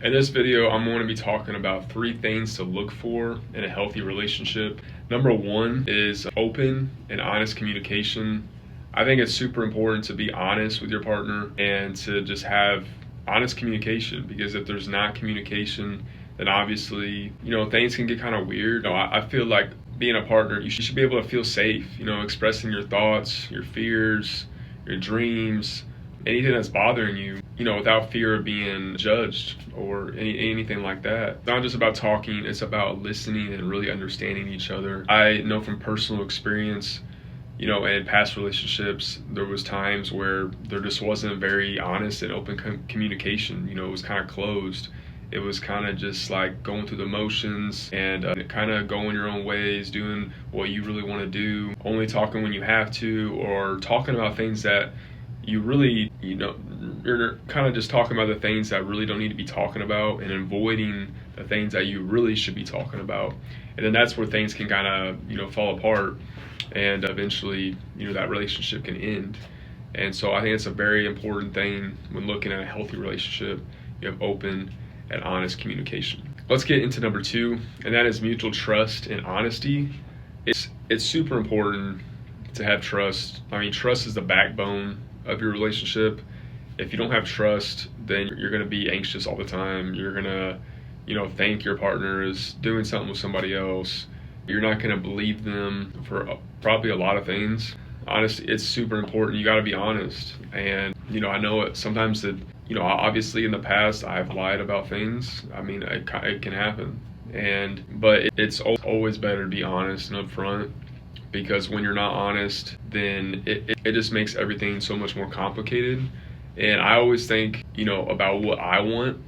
In this video, I'm going to be talking about 3 things to look for in a healthy relationship. Number 1 is open and honest communication. I think it's super important to be honest with your partner and to just have honest communication, because if there's not communication, then obviously, things can get kind of weird. I feel like being a partner, you should be able to feel safe, expressing your thoughts, your fears, your dreams, anything that's bothering you, without fear of being judged or anything like that. It's not just about talking, it's about listening and really understanding each other. I know from personal experience, in past relationships, there was times where there just wasn't very honest and open communication. It was kind of closed. It was kind of just like going through the motions and kind of going your own ways, doing what you really want to do, only talking when you have to, or talking about things that you really, you're kind of just talking about the things that really don't need to be talking about and avoiding the things that you really should be talking about. And then that's where things can kind of, fall apart, and eventually, that relationship can end. And so I think it's a very important thing when looking at a healthy relationship. You have open and honest communication. Let's get into number 2, and that is mutual trust and honesty. It's super important to have trust. I mean, trust is the backbone of your relationship. If you don't have trust, then you're going to be anxious all the time. You're going to, think your partner is doing something with somebody else. You're not going to believe them for probably a lot of things. Honestly, it's super important. You got to be honest. And, I know it sometimes that, obviously in the past I've lied about things. I mean, it can happen. But it's always better to be honest and upfront, because when you're not honest, then it just makes everything so much more complicated. And I always think, about what I want